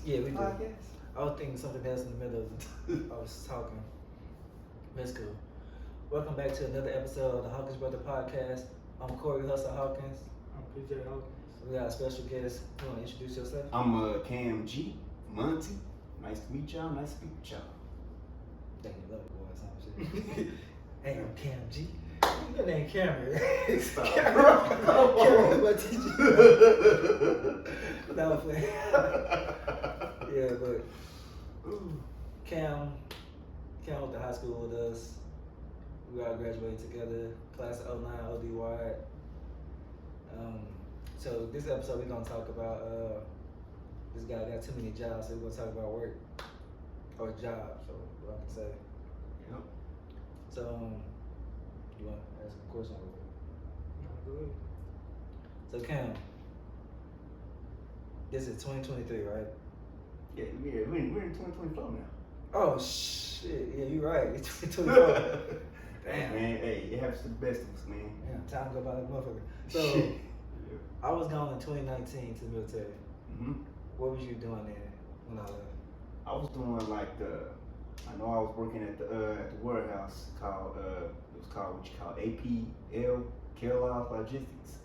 Yeah, we do. podcast? I was thinking something else in the middle of I was talking. That's cool. Welcome back to another episode of the Hawkins Brother Podcast. I'm Corey Hustle Hawkins. I'm PJ Hawkins. We got a special guest. You want to introduce yourself? I'm Cam G. Monty. Nice to meet y'all. Nice to be with y'all. Dang, you love it, boy. Some shit. Hey, I'm Cam G. Your name Cameron. Stop. Cameron, my teacher. That was funny. Yeah, but Cam went to high school with us. We all graduated together, class of 09 OD wide. So this episode we're gonna talk about this guy got too many jobs, so we're gonna talk about work or jobs, or what I can say. Yep. So you want to ask a question? Go ahead. So Cam, this is 2023, right? Yeah, we're in 2024 now. Oh shit, yeah, you're right. It's 2024. Damn. Man, hey, it happens to the best of us, man. Yeah, time go by like a motherfucker. So Shit. I was gone in 2019 to the military. Mm-hmm. What was you doing there when I left? I was doing like I know I was working at the warehouse called it was called what you call APL, Kellogg Logistics.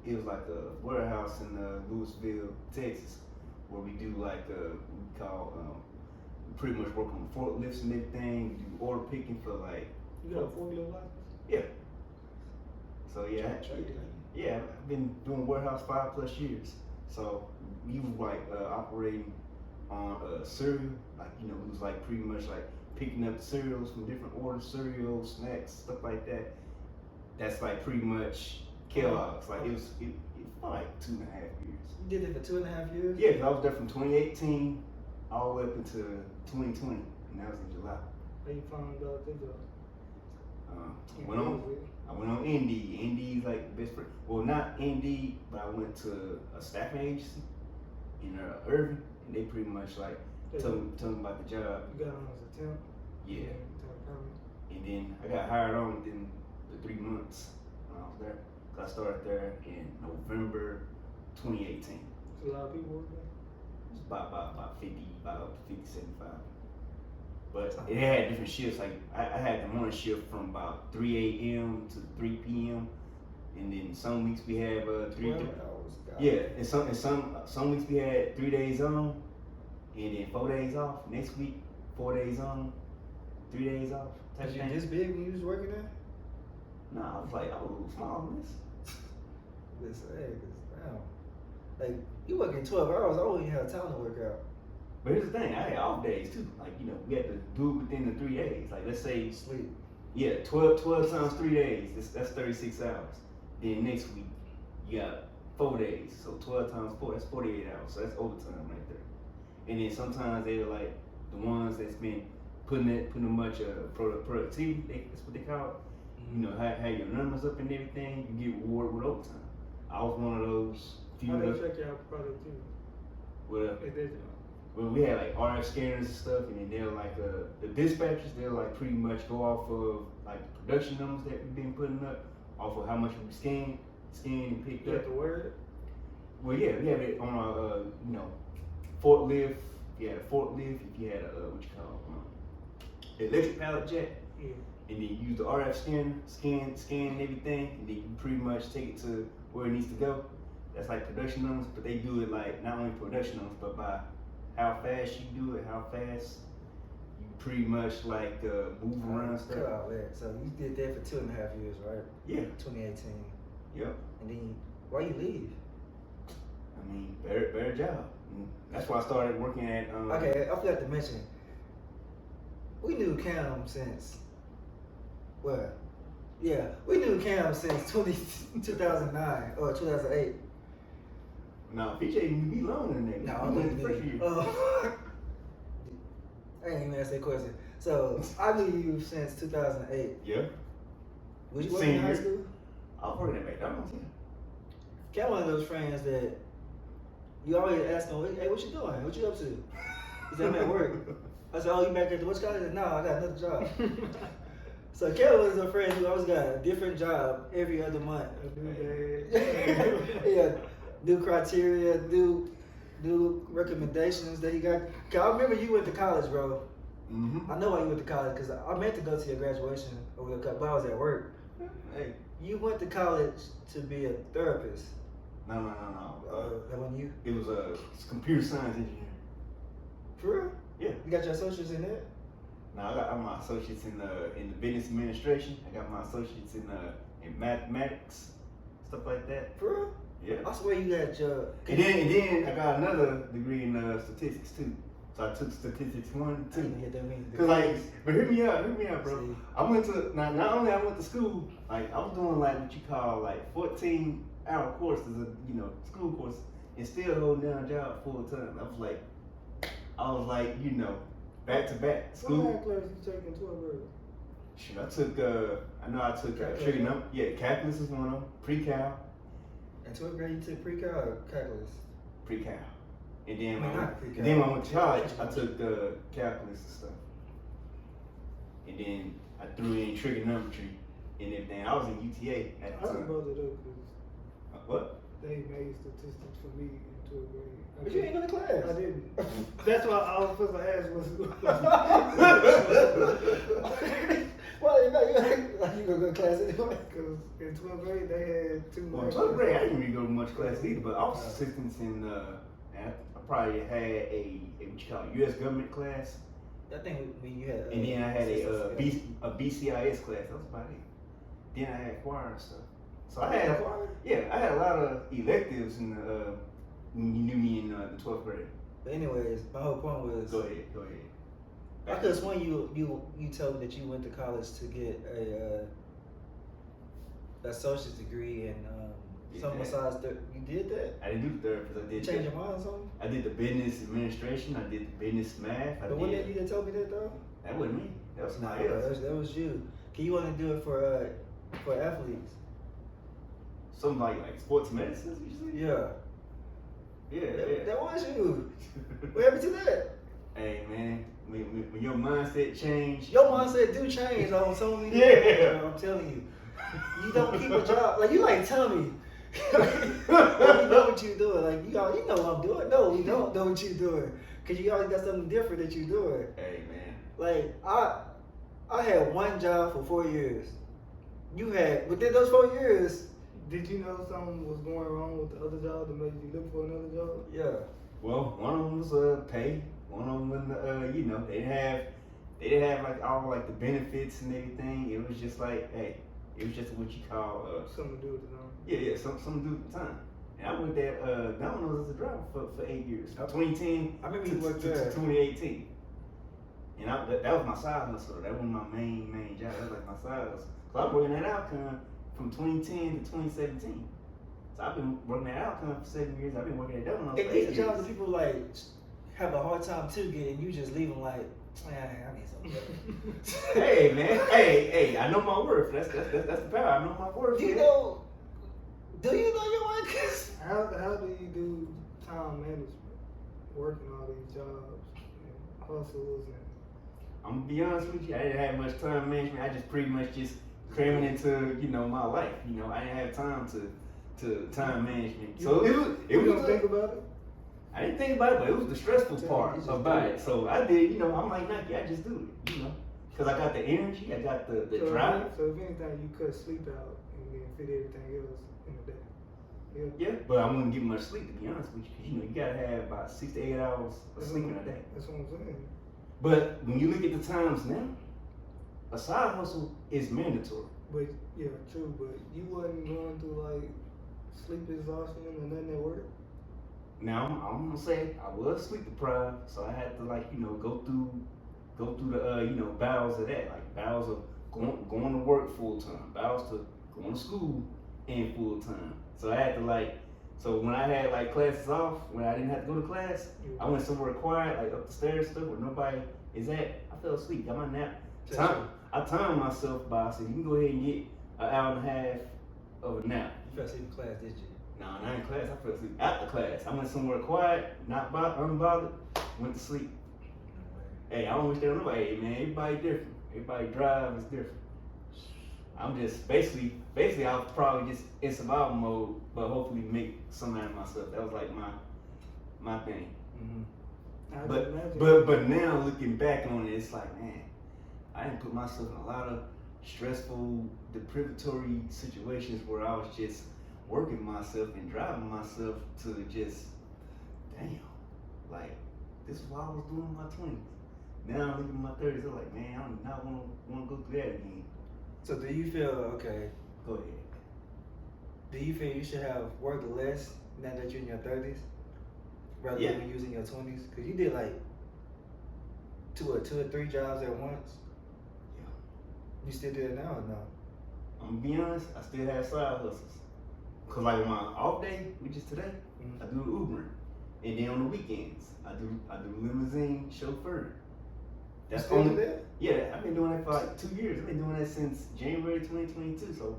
It was like a warehouse in Louisville, Texas, where we do like we call we pretty much work on forklifts and everything. We do order picking for like You got a 4-wheeler license? yeah. So yeah, Trade. yeah, I've been doing warehouse 5+ years. So we was like operating on cereal, like it was like pretty much like picking up cereals from different orders, cereals, snacks, stuff like that. That's like pretty much Kellogg's. Like it for like 2.5 years. You did it for 2.5 years? Yeah, 'cause I was there from 2018 all the way up into 2020, and that was in July. How you find out that job? I went on Indeed. Indeed's like the best friend. Well, not Indeed, but I went to a staffing agency in Irving, and they pretty much like told me about the job. You got on as a temp? Yeah, Temp permit. and then I got hired on within the 3 months when I was there. 'Cause I started there in November 2018. There's a lot of people working there. It's about 50, about up to 50, 75. But it had different shifts. Like I had the morning shift from about 3 a.m. to 3 p.m. And then some weeks we have 3. 12 hours. God. Yeah, and some weeks we had 3 days on, and then 4 days off. Next week 4 days on, 3 days off. Type Was you thing. this big when you was working there? Nah, I was like, I was a little small in this. Listen, hey, 'cause, damn. Like, you working 12 hours, I wouldn't even have time to work out. But here's the thing, I had off days too. Like, we had to do it within the 3 days. Like, let's say, Sleep. yeah, 12 times 3 days, that's 36 hours. Then next week, you got 4 days. So 12 times 4, that's 48 hours. So that's overtime right there. And then sometimes they're like, the ones that's been putting much productivity, that's what they call it. Have your numbers up and everything, you get rewarded with overtime. I was one of those few How they that, check your productivity? well, At that job? we had like RF scanners and stuff, and then they're like the dispatchers, they'll like pretty much go off of like the production numbers that we've been putting up, off of how much we scanned and picked You up. have to wear it? Well, yeah, we have it on our forklift. If you had a forklift, if you had a what you call electric pallet jack, Yeah. and then you use the RF scan everything, and then you pretty much take it to where it needs to go. That's like production numbers, but they do it like not only production numbers, but by how fast you do it, how fast you pretty much like move around Cut stuff. out that. So you did that for 2.5 years, right? Yeah. 2018. Yep. And then, why you leave? I mean, better job. And that's why I started working at. Okay, I forgot to mention. We knew Cam since, well, yeah, we knew Cam since 2009 or 2008. No, PJ didn't be longer than that. No, He I went knew the first year. I ain't even asked that question. So I knew you since 2008. Yeah. Was you working in high Senior. school? I was working at McDonald's. Yeah. Cam one of those friends that you always ask him, hey, what you doing? What you up to? He said, I'm at work. I said, oh, you back at the what's called? He said, no, I got another job. So Kevin was a friend who always got a different job every other month. A new day. Yeah, new criteria, new do recommendations that he got? 'Cause I remember you went to college, bro. Mm-hmm. I know why you went to college because I meant to go to your graduation over the but I was at work. Hey, You went to college to be a therapist. no. That wasn't you? It was computer science engineering. For real? Yeah. You got your associates in it? Now I got my associates in the business administration. I got my associates in mathematics, stuff like that. For real? Yeah. I swear you had your. And then I got another degree in statistics too. So I took statistics 1 and I 2. didn't get that many. Cause like, but hear me out, bro. See. I went to not only I went to school, like I was doing like what you call like 14-hour courses of school courses, and still holding down a job full time. I was like back to back What school. math class you take in 12th grade? Shoot, I took Calculus. trigonometry. Yeah, calculus is one of them. Pre-cal, In 12th grade, you took pre-cal or calculus? pre-cal, and then I mean, not pre-cal. and then when I went to college, I took calculus and stuff, and then I threw in trigonometry and everything. I was in UTA at I the was time. brought it up because What? they made statistics for me in 12th grade. But you ain't go to class. I didn't. That's why I was supposed to ask was. Well, you gonna go to class anyway. Because in 12th grade they had 2 Well, in math 12th grade, I classes. didn't really go to much class either, but office assistants and I probably had a what you call U.S. government class, I think when you had. and then I had a yeah. BCIS class. That was about it. Then I had choir and stuff. So I You had choir? I had a lot of electives in when you knew me in the 12th grade. But anyways, my whole point was. Go ahead. I could have sworn you told me that you went to college to get a associate's degree in something Yeah. besides you did that? I didn't do the therapist. I You did. changed your mind or something? I did the business administration. I did the business math. But when did you that told me that though? That wasn't me. That was Nah, somebody else. that was you. Can you want to do it for athletes? Something like sports medicine. You say? Yeah. Yeah. That was you. What happened to that? Hey man, when your mindset change, Your mindset do change on so many Yeah. levels, bro, I'm telling you. You don't keep a job. Like, you like Tommy. You know what you're doing. Like, you know what I'm doing. No, you don't know what you're doing. Because you always got something different that you're doing. hey man, Like, I had one job for 4 years. You had, within those 4 years, Did you know something was going wrong with the other job that made you look for another job? yeah. well, one of them was pay. One of them was they didn't have like all like the benefits and everything. It was just like, hey, it was just what you call Something to do with the number. something to do with the time. And I worked at Domino's as a driver for 8 years, from 2010 I remember to, you worked to there. 2018. And that was my side hustle. That wasn't my main job. That was like my side hustle. So I was working at Alcon from 2010 to 2017. So I've been working at Alcon for 7 years. I've been working at Domino's And for 8 these years. are jobs that people like have a hard time too getting. You just leave them like, I need something better. Hey man, hey, I know my worth. That's the power. I know my worth. Do you man. know? Do you know your worth? 'Cause How do you do time management, working all these jobs and hustles and I'm gonna be honest with you. I didn't have much time management. I just pretty much just cramming into my life. I didn't have time to time management. So it you was. don't think about it? I didn't think about it, but it was the stressful You part just about do it. it. So I did. I'm like Nike. I just do it. Because I got the energy. I got the drive. So if anything, you cut sleep out and then fit everything else in the day. Yeah, but I wouldn't get much sleep to be honest with you. Because you gotta have about 6 to 8 hours of sleep in a day. That's what I'm saying. But when you look at the times now, a side hustle is mandatory. But yeah, true. But you wasn't going through like sleep exhaustion or nothing at work. Now I'm gonna say I was sleep deprived, so I had to go through the bowels of that, like bowels of going to work full time, bowels to going to school and full time. So I had to so when I had like classes off, when I didn't have to go to class, I went somewhere quiet, like up the stairs stuff where nobody is at. I fell asleep, got my nap. I timed myself by saying you can go ahead and get an hour and a half of a nap. you fell asleep in class, did you? Nah, not in class. I fell asleep after class. I went somewhere quiet, not unbothered, went to sleep. Hey, I don't wish that on nobody. Hey, man, everybody different. Everybody drive is different. I'm just basically I'll probably just in survival mode, but hopefully make something out of myself. That was like my thing. Mm-hmm. I can But imagine. but now looking back on it, it's like, man, I didn't put myself in a lot of stressful, deprivatory situations where I was just working myself and driving myself to just, damn, like this is what I was doing in my 20s. Now I'm looking at my 30s, I'm like, man, I do not want to go through that again. So do you feel okay? Go ahead. Do you feel you should have worked less now that you're in your 30s, rather Yeah. than when you was in your 20s? Cause you did like two or three jobs at once. Yeah. You still do it now or no? I'm gonna be honest, I still have side hustles. Cause like on my off day, which is today, Mhm. I do Uber, and then on the weekends, I do limousine chauffeur. That's still only do that? Yeah, I've been doing that for like 2 years. I've been doing that since January 2022. So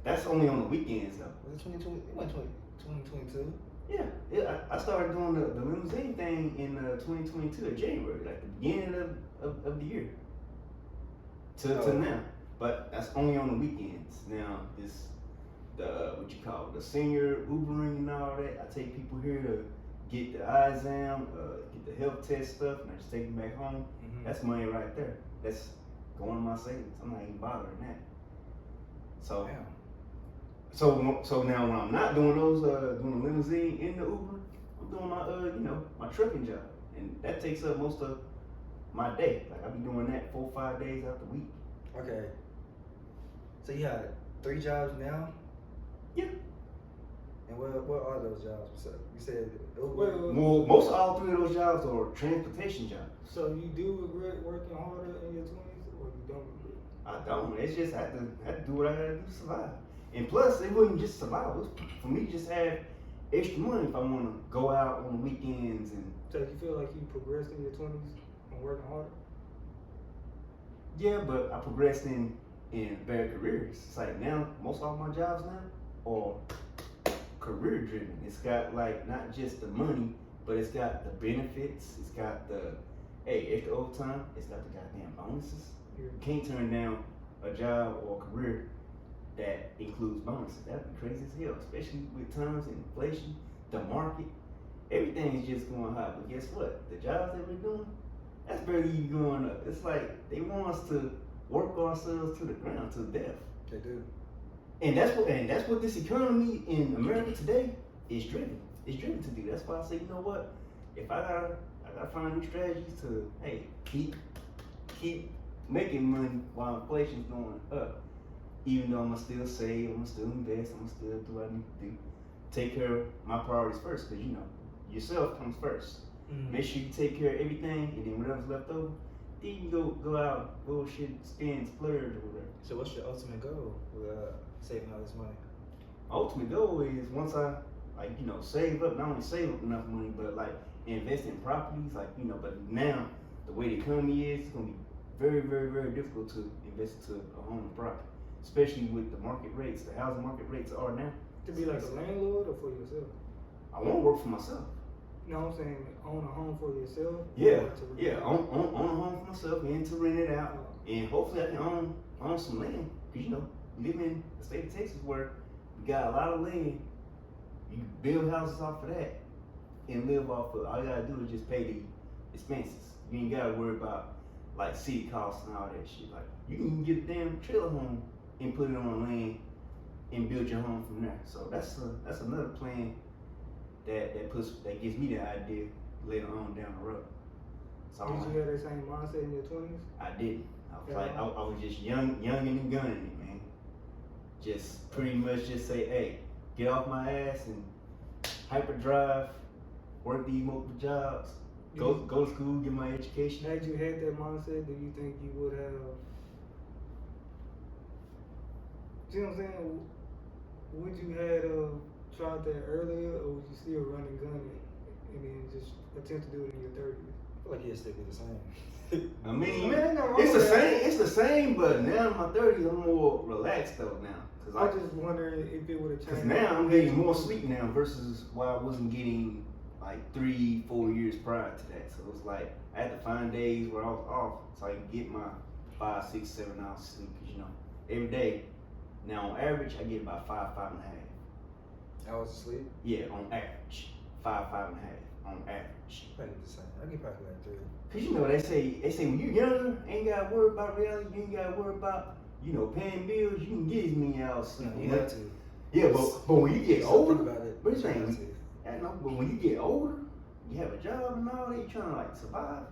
that's only on the weekends though. Was it 2020? It went 2022. Yeah, I started doing the limousine thing in 2022 in January, like the beginning of the year to Oh. now. But that's only on the weekends. Now it's the what you call it, the senior Ubering and all that. I take people here to get the eye exam, get the health test stuff, and I just take them back home. Mm-hmm. That's money right there. That's going in my savings. I'm not even bothering that. So. Damn. So now when I'm not doing those, doing the limousine in the Uber, I'm doing my, my trucking job, and that takes up most of my day. Like I be doing that 4 or 5 days out the week. Okay. So you had 3 jobs now? Yeah. And what are those jobs? So you said Uber. Well, Well, most all 3 of those jobs are transportation jobs. So you do regret working harder in your 20s, or you don't regret? I don't. It's just I have to do what I gotta do to survive. And plus, it wasn't just survival. It was for me to just have extra money if I want to go out on the weekends and. So you feel like you progressed in your 20s on working harder? Yeah, but I progressed in better careers. It's like now most of my jobs now are career driven. It's got like not just the money, but it's got the benefits. It's got the extra overtime. It's got the goddamn bonuses. Yeah. You can't turn down a job or a career that includes bonuses. That'd be crazy as hell, especially with times and inflation, the market. Everything is just going high. But guess what? The jobs that we're doing, that's barely even going up. It's like they want us to work ourselves to the ground, to death. They do. And that's what this economy in America today is driven. It's driven to do. That's why I say, you know what? If I gotta find new strategies to keep making money while inflation's going up. Even though I'm gonna still save, I'm gonna still invest, I'm gonna still do what I need to do. Take care of my priorities first, because yourself comes first. Mm-hmm. Make sure you take care of everything, and then whatever's left over, then you can go out, bullshit, spend, splurge, or whatever. So what's your ultimate goal with saving all this money? Ultimate goal is once I save up, not only save up enough money, but like invest in properties, but now the way the economy is, it's gonna be very, very, very difficult to invest into a home and property, especially with the market rates, the housing market rates are now. To be like a landlord or for yourself? I want to work for myself. No, I'm saying own a home for yourself. Yeah, or to rent yeah, it own out? a home for myself and to rent it out, and hopefully I can own some land, because live in the state of Texas where we got a lot of land, you can build houses off of that and live off of. All you gotta do is just pay the expenses. You ain't gotta worry about like city costs and all that shit. Like you can get a damn trailer home and put it on land and build your home from there. So that's another plan that gives me the idea later on down the road. So Did you have that same mindset in your 20s? I didn't. I was just young and gunning it, man. Just pretty much just say, hey, get off my ass and hyperdrive, work these multiple jobs, go to school, get my education. Had you had that mindset, do you think you would have? See what I'm saying? Would you have tried that earlier, or would you still run and gun it, and then just attempt to do it in your 30s? I feel like it'd still be the same. I mean, Man, no wrong it's the with that. same. It's the same, but now in my 30s, I'm more relaxed though now. I was just wondering if it would have changed. Because now I'm getting more sleep now versus why I wasn't getting like 3-4 years prior to that. So it's like I had to find days where I was off so I could get my 5, 6, 7 hours sleep. Because every day, now on average, I get about 5.5. Hours of sleep? Yeah, on average, 5.5. on average. Probably the same. I get probably like 3. Cause you know they say when you younger, ain't gotta worry about reality. You ain't gotta worry about paying bills. You can get as many hours. No, you have to. Yeah, but when you get So older, think about it. but it's You like, have to. I know, but when you get older, you have a job and all that. You trying to like survive.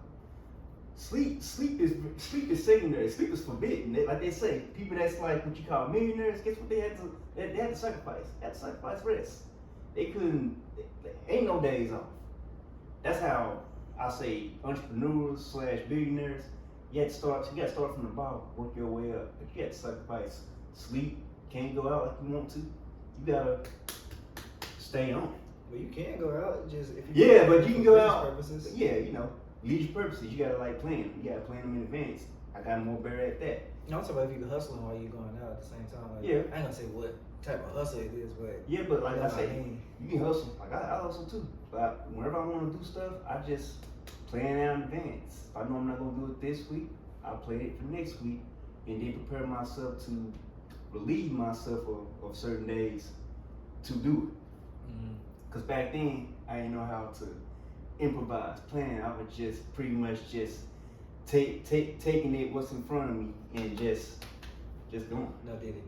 Sleep is secondary. Sleep is forbidden. Like they say, people that's like what you call millionaires. Guess what they had to sacrifice? They had to sacrifice rest. They couldn't. Ain't no days off. That's how I say entrepreneurs / billionaires. You got to start from the bottom, work your way up. But you got to sacrifice sleep. Can't go out like you want to. You gotta stay on. Well, you can go out just if you. Yeah, but you can go business out. Purposes. Yeah, leisure purposes. You gotta like plan them. You gotta plan them in advance. I got more better at that. No, I'm talking about if you can hustling while you're going out at the same time. Like, Yeah. I ain't gonna say what type of hustle it is, but Yeah, but like you know I what said, mean? you can hustle. Like I hustle too. But whenever I want to do stuff, I just plan out in advance. If I know I'm not gonna do it this week, I'll plan it for next week, and then prepare myself to relieve myself of certain days to do it. Mm-hmm. Cause back then I didn't know how to improvise, plan. I would just pretty much just taking it what's in front of me and just going. No, did it?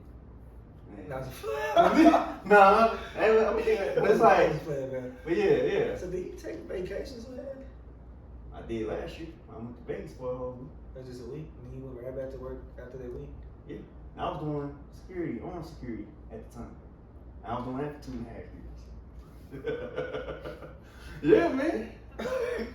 Yeah. No, Nah, I mean, but it's like, Just playing, man. but yeah. So, did you take vacations, man? I did last year. I went to Vegas for a whole week. Or just a week? And then you went right back to work after that week? Yeah. And I was doing armed security at the time. I was doing that for 2.5 years. Yeah, man.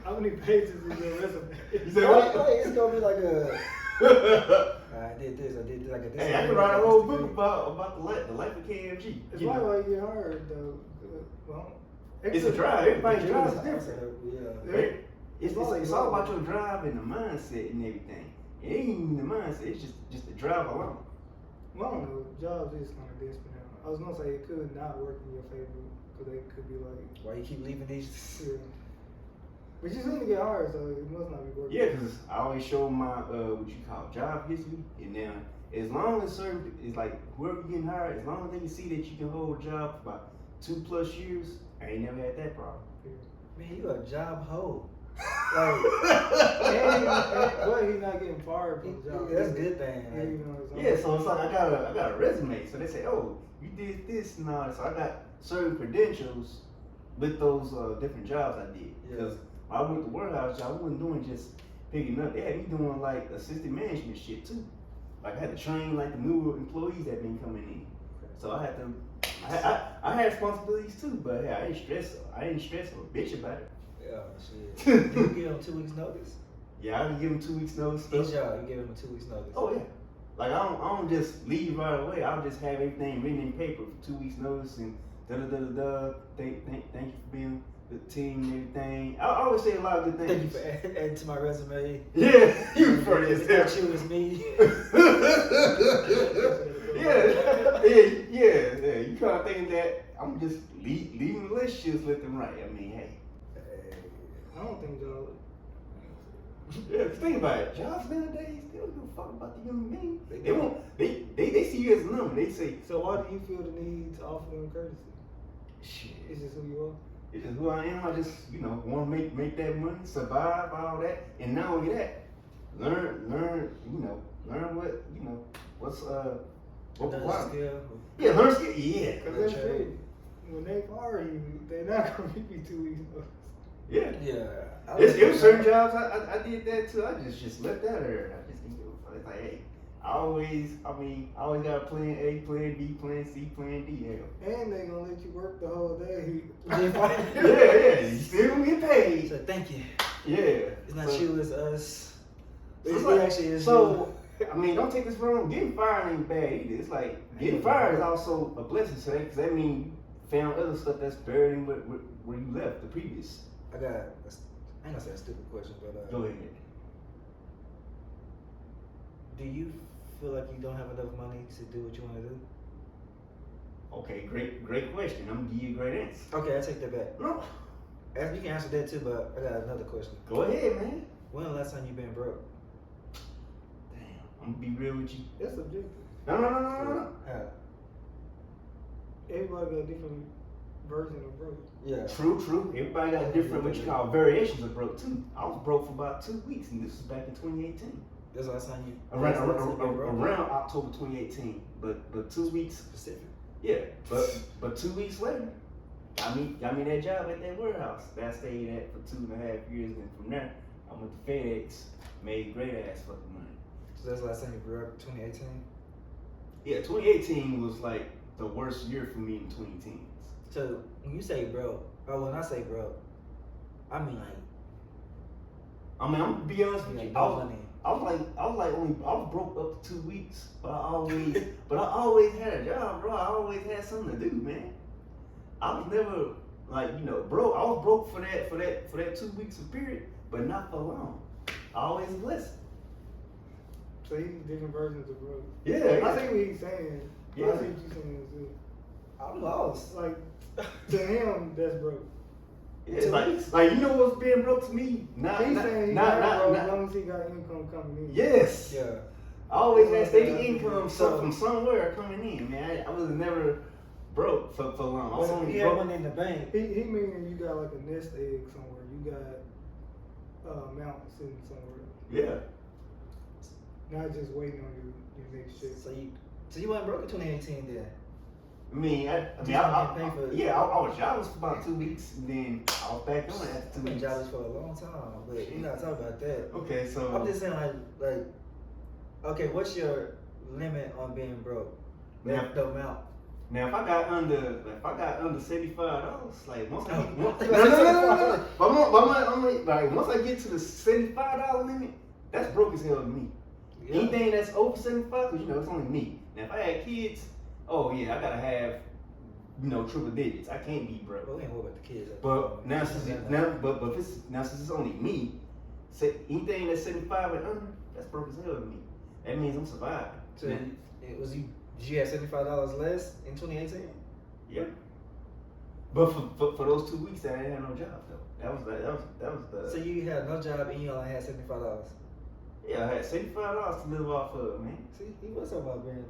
How many pages is your resume? You said what? Like, it's gonna be like a. I did this. Like a. This Hey, I can write a whole book about the life of KMG. It's You probably know. why you get hired though. Well, It's a drive. Everybody's drive is different. different. Yeah. Right? It's all about your drive and the mindset and everything. It ain't even the mindset. It's just the drive alone. Well, I don't know. Jobs is kind of desperate now. I was gonna say it could not work in your favor because they could be like, Why you keep leaving these? yeah. But you seem to get hired, so it must not be working. Yeah, because I always show my what you call job history, and now as long as it's like whoever getting hired, as long as they can see that you can hold a job for about 2+ years, I ain't never had that problem. Man, you a job hoe. Like, but he's not getting fired from the job. Yeah, that's a good thing. Yeah, even on his own. Yeah, so it's like I got a resume. So they say, oh, you did this and all that. So I got certain credentials with those different jobs I did. Because when I went to warehouse job, I wasn't doing just picking up. They had me doing like assistant management shit too. Like I had to train like the new employees that been coming in. So I had to. I had responsibilities too, but hey, I didn't stress or bitch about it. Yeah, shit. Did you give them 2 weeks notice? Yeah, I can give them 2 weeks notice. Each job, you gave them a 2 weeks notice. Oh yeah. Like I don't just leave right away. I'll just have everything written in paper for 2 weeks notice and da da da da da. Thank you for being the team and everything. I always say a lot of good things. Thank you for adding to my resume. Yeah, you funny as It's hell. not you, it's me. yeah. You kind of thinking that I'm just leaving relationships left and right. I mean, hey. I don't think y'all. Yeah, think about it. Jobs nowadays, they don't give a fuck about the human being. They won't. They see you as a number. They say, So why do you feel the need to offer them courtesy? shit. It's just who you are. It's just who I am. I just, want to make that money, survive, all that, and not only that, learn, what, what's what Another requirement. skill. Yeah, learn skill. Yeah, Because That's that's right. true. When they fire you, they're not going to give you 2 weeks notice. yeah. Yeah. It was certain jobs I did that too. I just left that there. I just didn't give a fuck. It's like, hey, I always got a plan A, plan B, plan C, plan D. Hell. And they going to let you work the whole day. Yeah. You still gonna get paid. So thank you. Yeah. It's not you, it's us. So it's It like- actually is So, I mean, don't take this wrong. Getting fired ain't bad either. It's like getting fired is also a blessing. So that means you found other stuff that's better than where you left the previous. I got. I ain't gonna say a stupid question, but Go ahead. do you feel like you don't have enough money to do what you want to do? Okay, great question. I'm gonna give you a great answer. Okay, I take that back. No, You can answer that too, but I got another question. go ahead, man. When the last time you been broke? Damn, I'm gonna be real with you. That's subjective. No. How? Everybody got different version of broke. Yeah. True. Everybody got different what you call variations of broke too. I was broke for about 2 weeks, and this was back in 2018. That's the last time you Around October 2018, but 2 weeks. Specific. Yeah, but 2 weeks later, got me that job at that warehouse that I stayed at for 2.5 years, and from there I went to FedEx, made great ass fucking money. So that's the last time you grew up, 2018? Yeah, 2018 was like the worst year for me in 2010s. So when you say broke, or when I say broke, I mean like, I'm gonna be honest with like you. no money. I was broke up to 2 weeks, but I always had a job, bro. I always had something to do, man. I was never like, broke. I was broke for that 2 weeks of period, but not for long. I always blessed. So he's different versions of broke. Yeah. I see what he's saying. Yeah. I see what you're saying too. I'm lost. Like to him, that's broke. Yeah, like you know what's being broke to me? He's saying he's not broke as long as he got income coming in. Yes. Yeah. I always had steady income So- from somewhere coming in, man. I was never broke for long. I was So only he had broke. money in the bank. He meaning you got like a nest egg somewhere. You got a mountain sitting somewhere. Yeah. Not just waiting on your next shit. So you wasn't broke in 2018 then? I mean, I was jobless for about 2 weeks, and then I was back on after 2 I've been weeks. jobless for a long time, but we're not talking about that. Okay, so I'm just saying like, okay, what's your limit on being broke? Now- The amount. now if I got under $75, like once I get, No. But once I get to the $75 limit, that's broke as hell to me. Yeah. Anything that's over 75, because it's only me. Now if I had kids, oh yeah, I gotta have triple digits. I can't be broke. Well, we ain't worried about the kids. But now since it's only me, say anything that's 75 and under, that's broke as hell to me. That means I'm surviving. So did you have $75 less in 2018? Yeah. But for those 2 weeks, I didn't have no job though. That was the. So you had no job and you only had $75. Yeah, I had $75 to live off of, man. See, he was talking about being.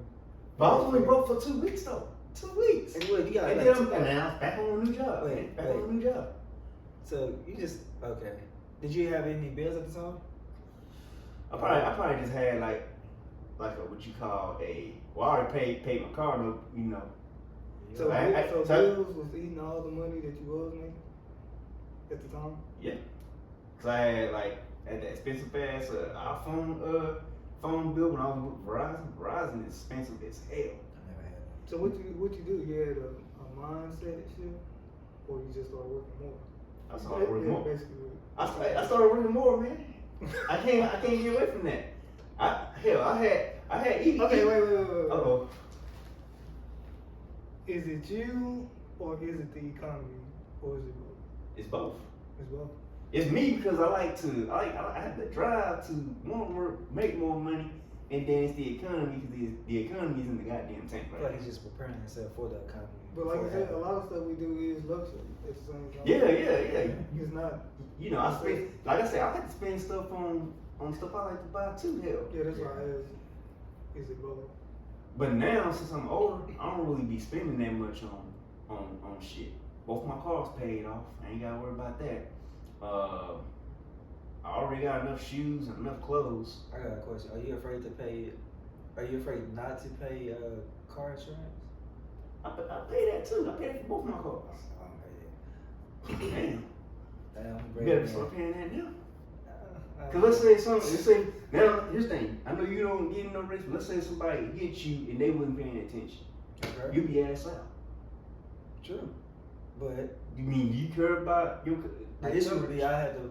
But I was only broke for 2 weeks though. 2 weeks. And look, you got And like then two- I'm back on a new job. Wait, back on a new job. So you just okay. Did you have any bills at the time? I probably just had like a what you call I already paid my car note, So, So bills was eating all the money that you was making at the time. Yeah. Cause I had that expensive ass phone bill when I was with Verizon. Verizon is expensive as hell. I never had one. So what you do? You had a mindset shit, or you just started working more? I started working more. Basically. I started working more, man. I can't get away from that. I had even. Okay, wait. Uh-oh. Is it you, or is it the economy, or is it both? It's both. It's both. It's me because I have the drive to want to work, make more money, and then it's the economy because the economy's in the goddamn tank I feel right like now. he's just preparing himself for the economy. But like I before it said, a happens. lot of stuff we do is luxury at the same time. Yeah. It's not. I spend, like I said, I like to spend stuff on stuff I like to buy too. Hell. Yeah, that's why I asked. Is it both? But now since I'm older, I don't really be spending that much on shit. Both my cars paid off. I ain't gotta worry about that. I already got enough shoes and enough clothes. I got a question. Are you afraid not to pay car insurance? I pay that too. I pay that for both my cars. I don't pay that. Damn. Damn, I'm You brave better man. start paying that now. I- Cause let's say now here's the thing. I know you don't get in no race, but let's say somebody hits you and they wasn't paying attention. Okay. You be ass out. True. But You mean you care about your the issue would be I had to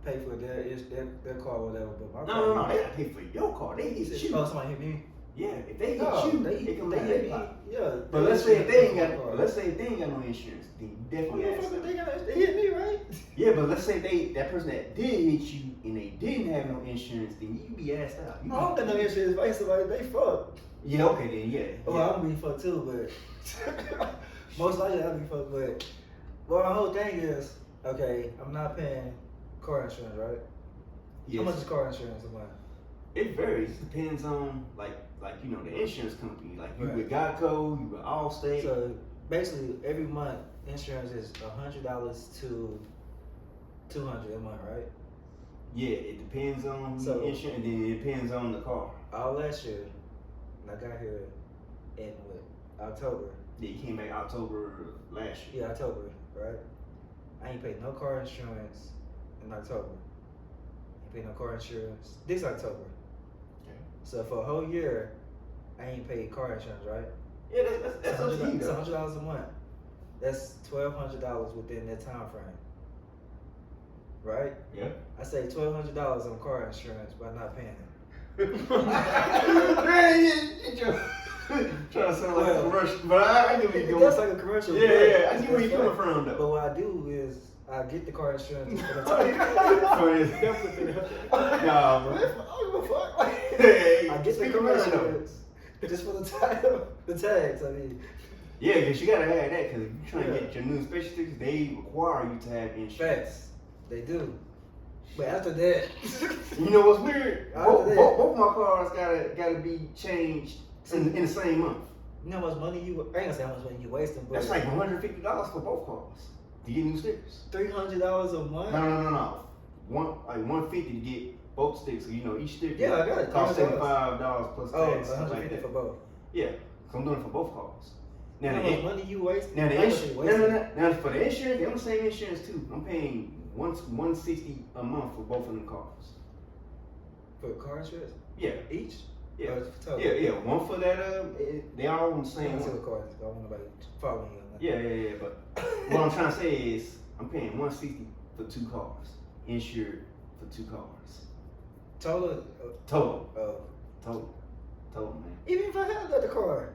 pay for their car or whatever, but my No, car. they gotta pay for your car. They hit you. Oh, somebody hit me. Yeah, if they hit No, you, they they come hit back. me. Yeah. But let's say if they ain't my got, car. let's say if they ain't got no insurance, then you definitely ass out. They hit me, right? Yeah, but let's say that person that did hit you and they didn't have no insurance, then you be assed out. I don't got no insurance. If I hit somebody, they fucked. Yeah, okay then, yeah. Well, I'm gonna be fucked too, but most likely I'll be fucked. But well, my whole thing is, okay, I'm not paying car insurance, right? Yes. How much is car insurance a month? It varies. It depends on like the insurance company. Like you Right. with Geico, you with Allstate. So basically every month insurance is $100 to $200 a month, right? Yeah, it depends on So- the insurance, and then it depends on the car. All last year, when I got here in October. Yeah, you came back October last year. Yeah, October, right? I ain't paid no car insurance in October. Ain't paid no car insurance this October. Okay. So for a whole year, I ain't paid car insurance, right? Yeah, that's up to you It's though. $100 a month. That's $1,200 within that time frame, right? Yeah. I say $1,200 on car insurance by not paying it. Man, you trying to sound like a commercial, but I get where you're That's going. like a commercial. Yeah, but yeah, I get where that's you're coming right. from But though. what I do is I get the car insurance for the Funny. time. Nah, bro. I Hey, get the speak car your mind, though. insurance just for the title, the tags. I mean, Yeah, because you gotta have that, because if you're trying Yeah. to get your new inspection stickers, they require you to have insurance. facts. They do. But after that, You know what's weird? After Both, that- both my cars gotta be changed in the same month. you know how much money I ain't gonna say how much money you wasting, but That's like $150 for both cars to get new stickers. $300 a month. No. Like $150 to get both stickers. So you know each sticker Yeah, I got it. costs $300. $75 plus Oh, tax, stuff like 150 that. for both. Yeah, so I'm doing it for both cars. You Now know the how much money you wasting? Now the I ain't gonna say insurance, wasting. now for the insurance, they're on the same insurance too. I'm paying $160 a month for both of them cars. For car insurance? Yeah, Each? yeah, Or it's total? yeah. One for that. They all on the I same don't see one. the cars. I don't want nobody following you on that. Yeah. But what I'm trying to say is, I'm paying $160 for 2 cars, insured for 2 cars. Total? Total, Oh. total, man. Even if I had another car.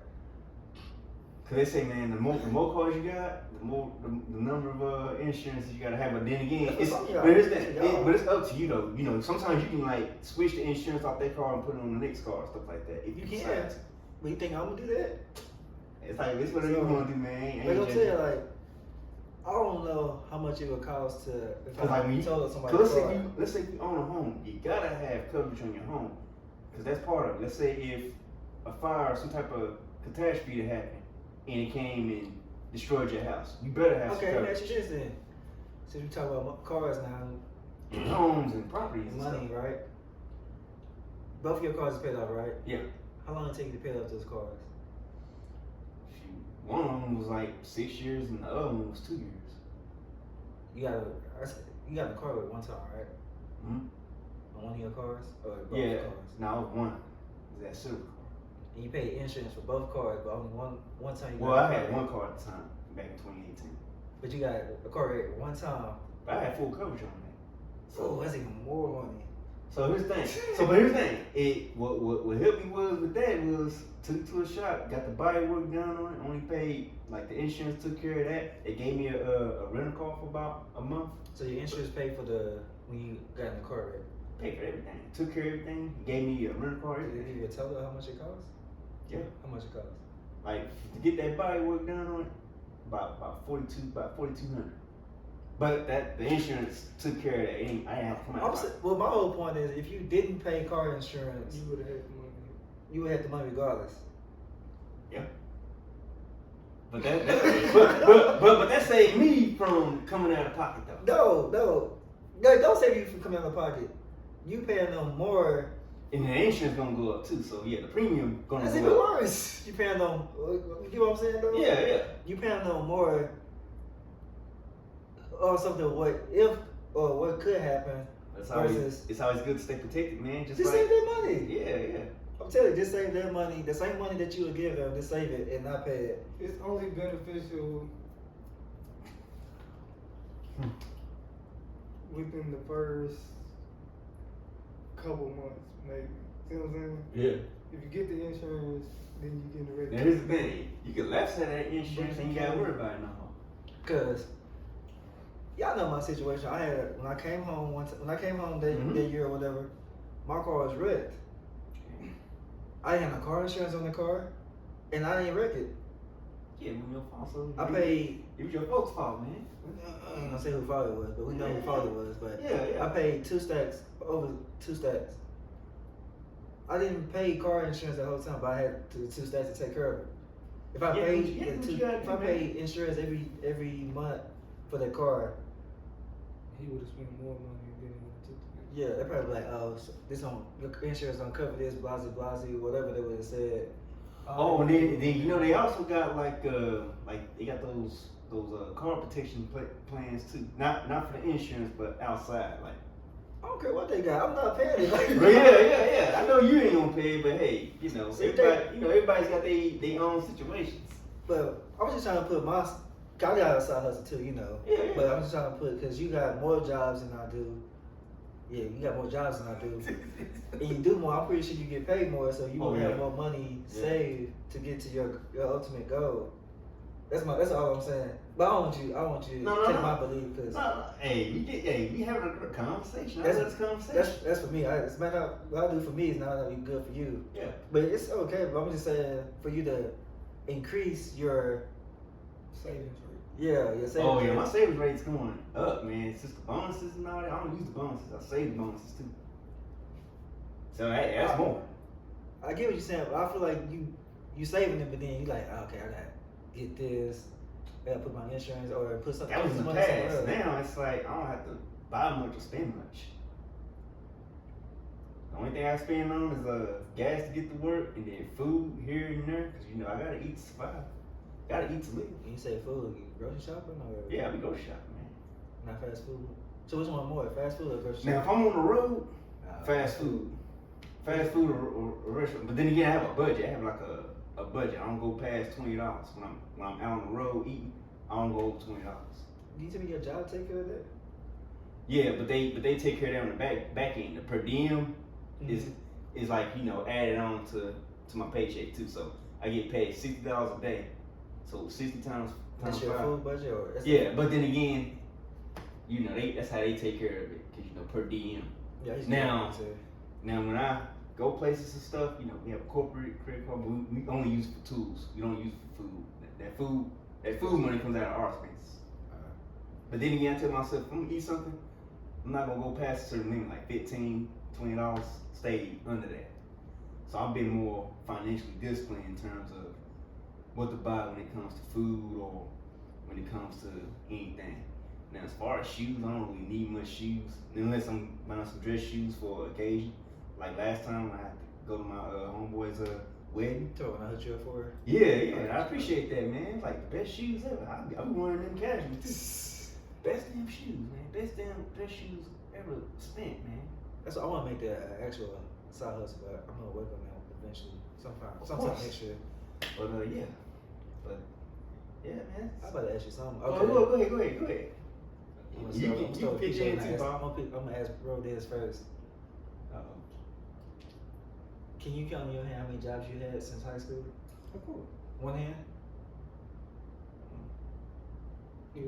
Cause they say, man, the more cars you got, the number of insurances you gotta have. But then again, That's it's what some y'all- but it's that's what y'all- but it's up to you though. You know, sometimes you can like switch the insurance off that car and put it on the next car and stuff like that. If you You decide can. to. But you think I'm gonna do that? It's like this whatever you So, want to do, man. Ain't Like I'm judging. saying, like, I don't know how much it would cost to if Cause like when you, told somebody. cause car. let's say you own a home, you gotta have coverage on your home, cause that's part of it. Let's say if a fire or some type of catastrophe that happened, and it came and destroyed your house, you better have Okay, some that's coverage. your shit then. Since we talk about cars now, And homes and properties and money, stuff. right? Both of your cars are paid off, right? Yeah. How long did it take you to pay off those cars? Shoot. One of them was like 6 years, and the other one was 2 years. You got a car with one time, right? Hmm? On one of your cars or both Yeah. cars? No, it was one. It was that silver car. And you paid insurance for both cars, but only one time you got Well, a I car, had right? one car at the time, back in 2018. But you got a car at one time. But I had full coverage on that. Oh, that's even more money. So here's the thing. But here's the thing. What helped me was with that was took it to a shop, got the body work done on it, only paid like the insurance took care of that. They gave me a rental car for about a month. So your insurance paid for when you got in the car, right? Paid for everything. Took care of everything. Gave me a rental car, Did they everything. give you a total how much it cost? Yeah. How much it cost? Like to get that body work done on it, about 4,200. But the insurance took care of that. I didn't have to come out. Well, my whole point is, if you didn't pay car insurance, You would have had the money. you would have the money regardless. Yeah. But but that saved me from coming out of pocket though. No, don't save you from coming out of pocket. You paying them more. And the insurance gonna go up too, so yeah, the premium gonna That's even go up. worse. You paying them. You get what I'm saying, though? Yeah. You paying them more. Or something. What if or what could happen? It's always Versus- it's always good to stay protected, man. Just Just like save that money. yeah. I'm telling you, just save that money. The same money that you would give them, just save it and not pay it. It's only beneficial within the first couple months, maybe. See what I'm saying? Yeah. If you get the insurance, then you get the rest. Now here's the thing, you can lapse at that insurance and you gotta worry about it no more. Cause y'all know my situation. I had when I came home that, Mhm. that year or whatever, my car was wrecked. I didn't have no car insurance on the car, and I didn't wreck it. Yeah, it was your fault, so I paid. it was your folks' fault, man. I ain't gonna say who fault it was, but we know who fault it was. But Yeah. I paid over 2 stacks. I didn't pay car insurance the whole time, but I had 2 stacks to take care of it. If I Yeah, pay, what you gotta if do, I man. pay insurance every month for the car, He would have spent more money than he would have took the yeah, they probably like, oh, so this don't your insurance don't cover this, blah blah, whatever they would have said. Oh, and then you know they also got like they got those car protection plans too. Not for the insurance, but outside like. I don't care what they got. I'm not paying it. Like, But yeah. I know you ain't gonna pay, but hey, you know, See, everybody's got their own situations. But I was just trying to put my. I got a side hustle too, you know. Yeah. But I'm just trying to put because you got more jobs than I do. Yeah, you got more jobs than I do, and you do more. I'm pretty sure you get paid more, so you will have more money saved to get to your ultimate goal. That's all I'm saying. But I want you to take my belief because we having a conversation. That's conversation. that's for me. It's not what I do for me is not gonna be good for you. Yeah. But it's okay. But I'm just saying for you to increase your savings rate. your savings. Oh yeah, rate. my savings rate's going up, man. It's just the bonuses and all that. I don't use the bonuses. I save the bonuses too. So hey, that's more. I get what you're saying, but I feel like you saving it, but then you like, okay, I gotta get this. I gotta put my insurance or put something. That was in the money somewhere past. else. Now it's like I don't have to buy much or spend much. The only thing I spend on is gas to get to work and then food here and there because you know I gotta eat to survive. Gotta eat to live. When you say food, you grocery shopping or Yeah, we go shopping, man. not fast food? So which one more, fast food or grocery Now if shopping? I'm on the road, fast food or restaurant. But then again, I have a budget. I have like a budget. I don't go past $20 when I'm out on the road eating. I don't go over $20. Do you tell me your job take care of that? Yeah, but they take care of that on the back end. The per diem is like added on to my paycheck too. So I get paid $60 a day. So 60 times That's your 5. food budget or that's Yeah, but then again, that's how they take care of it because per diem. Yeah, I used to Now- do that too. Now when I go places and stuff, we have a corporate credit card, but we only use it for tools. We don't use it for food. That food money comes out of our expenses. But then again, I tell myself, if I'm gonna eat something, I'm not gonna go past a certain limit, like $15, $20, stay under that. So I've been more financially disciplined in terms of what to buy when it comes to food or when it comes to anything. Now, as far as shoes, I don't really need much shoes unless I'm buying some dress shoes for an occasion. Like last time, I had to go to my homeboy's wedding. So when I hooked you up for Yeah, I appreciate that, man. Like the best shoes ever. I be wearing them casual too. Best damn shoes, man. Best damn dress shoes ever spent, man. that's what I want to make that actual side hustle, but I'm gonna work on that eventually. Sometime course. next year. But yeah, man. I'm about to ask you something. Oh, Okay. go ahead. You can pitch in too, Bob. I'm gonna ask bro this first. Can you count on your hand how many jobs you had since high school? Of course. One hand? Yeah.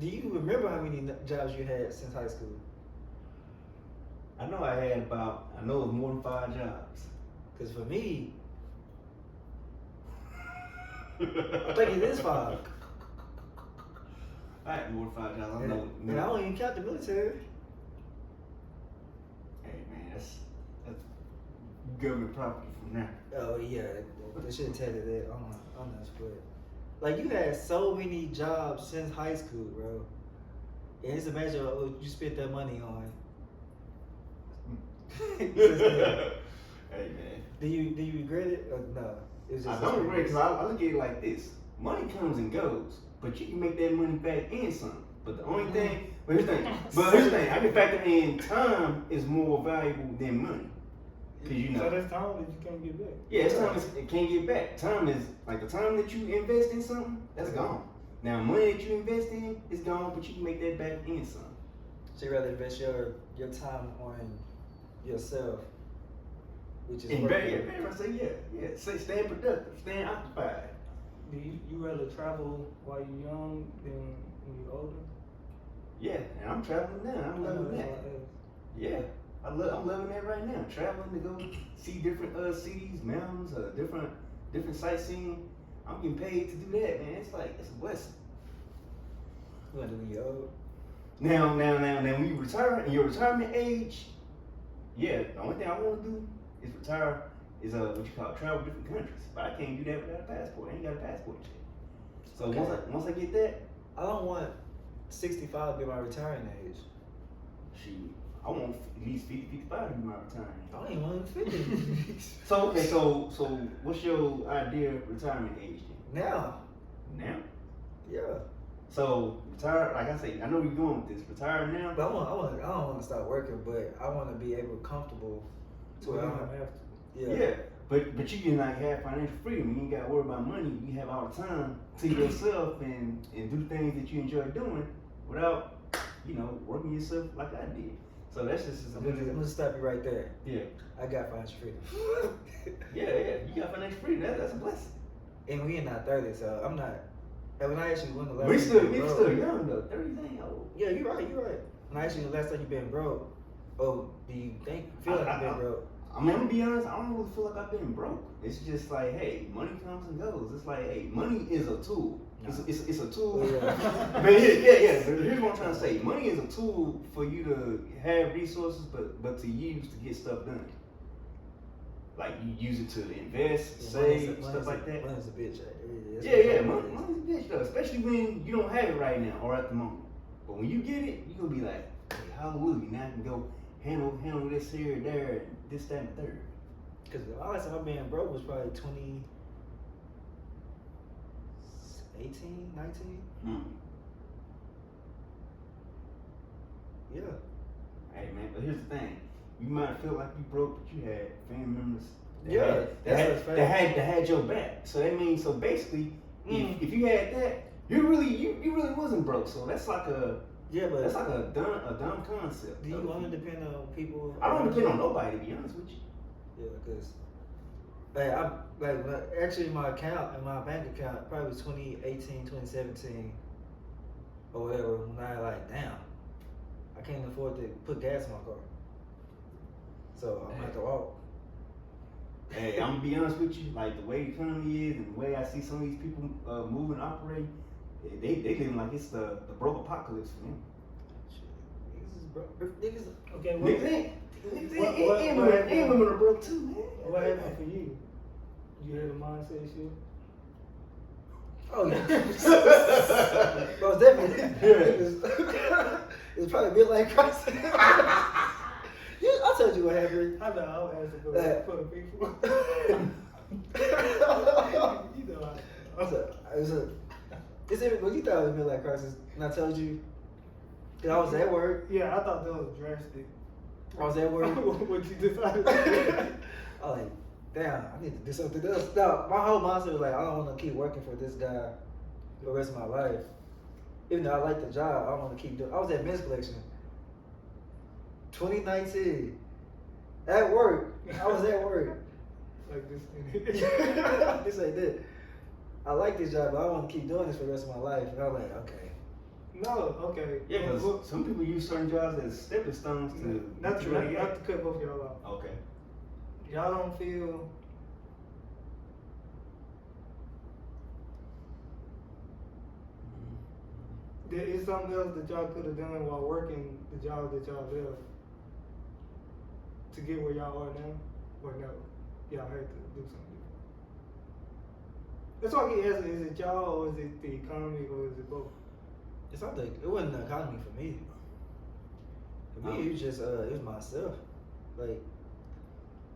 Do you remember how many jobs you had since high school? I know it was more than 5 jobs. Because for me, I think it is 5. I had more than 5 jobs. And I don't even count the military. Hey man, that's government property from there. Oh yeah, they should tell you that on that split. Like you had so many jobs since high school, bro. And it's a matter of what you spent that money on. Hey man. Do you regret it or no? It's I don't regret because I look at it like this. Money comes and goes, but you can make that money back and some. But the only thing, here's the thing, I can factor in time is more valuable than money. Cause So that's time that you can't get back. Yeah, it's time it can't get back. Time is like the time that you invest in something, that's gone. Now money that you invest in is gone, but you can make that back in something. So you rather invest your time on yourself, which is And working. I say yeah. Staying productive, staying occupied. Do you rather travel while you're young than when you're older? Yeah, and I'm traveling now. I'm loving that. Yeah, I'm loving that right now. Traveling to go see different cities, mountains, different sightseeing. I'm getting paid to do that, man. It's a blessing. You want to do when you're old? Now, when you retire in your retirement age, yeah, the only thing I want to do is retire is what you call travel different countries. But I can't do that without a passport. I ain't got a passport yet. So Okay. once I get that, I don't want 65 to be my retiring age. shoot, I want at least 50, 55 to be my retirement. I don't even want 50. So okay, so what's your ideal retirement age then? Now, Now? yeah. So retire, like I say, I know where you're going with this. Retire now. But I don't want to start working, but I want to be able comfortable to Well, where you I don't don't have to. yeah. Yeah, but you can like have financial freedom. You ain't got to worry about money. You have all the time to yourself and do things that you enjoy doing without, working yourself like I did. So that's just as I'm good gonna as stop you right there. yeah, I got financial freedom. yeah. You got financial freedom. That's a blessing. And we in our 30s, so I'm not. And when I actually went the last We time still you been broke- still young though. 30 ain't old. Yeah, you're right. When I actually the last time you been broke, oh, do you feel like you've been broke? I mean, I'm gonna be honest. I don't really feel like I've been broke. It's just like, hey, money comes and goes. It's like, hey, money is a tool. It's a tool. Oh, yeah. But here's what I'm trying to say. Money is a tool for you to have resources, but to use to get stuff done. Like you use it to invest, save, stuff like that. Money's a bitch. Yeah. Money's a bitch though, especially when you don't have it right now or at the moment. But when you get it, you gonna be like, hey, hallelujah! Now I can go handle this here, there, and this, that, and the third. Because the last time I been broke was probably 18, 19. Yeah. Hey man, but here's the thing. You might feel like you broke, but you had family members Yeah, that had your back. So that means basically if you had that, you really wasn't broke. So that's like a but dumb concept. do you only depend on people? I don't depend on nobody, to be honest with you. Yeah, because actually my account in my bank account probably was 2018, 2017 or whatever. When I damn, I can't afford to put gas in my car, so I'm gonna have to walk. Hey, I'm gonna be honest with you. Like the way the economy is and the way I see some of these people move and operate, they living like it's the broke apocalypse for them. Niggas is broke. Niggas. Okay, And women are broke too, man. what happened for you? You had a mindset shit? Oh yeah. Bro, it's definitely. It was probably midlife crisis. I told you what happened. I know, I'll answer for the people. You know It's even when you thought it was midlife crisis, and I told you, cause I was at work. Yeah, I thought that was drastic. I was at work. What you decided to do. I was like, damn, I need to do something else. No, my whole mindset was like, I don't want to keep working for this guy for the rest of my life. Even though I like the job, I don't want to keep doing. I was at men's collection, 2019, at work. I was at work. Like this This ain't it. I like this job, but I don't want to keep doing this for the rest of my life. And I'm like, okay. No, okay. Yeah, because some people use certain jobs as stepping stones to not get to you where they at. cut both y'all off. Okay. Y'all don't feel there is something else that y'all could have done while working the job that y'all left to get where y'all are now? Or no? Y'all had to do something different. That's why I keep asking, is it y'all or is it the economy or is it both? It's not it wasn't the economy for me. For me, it was just it was myself. Like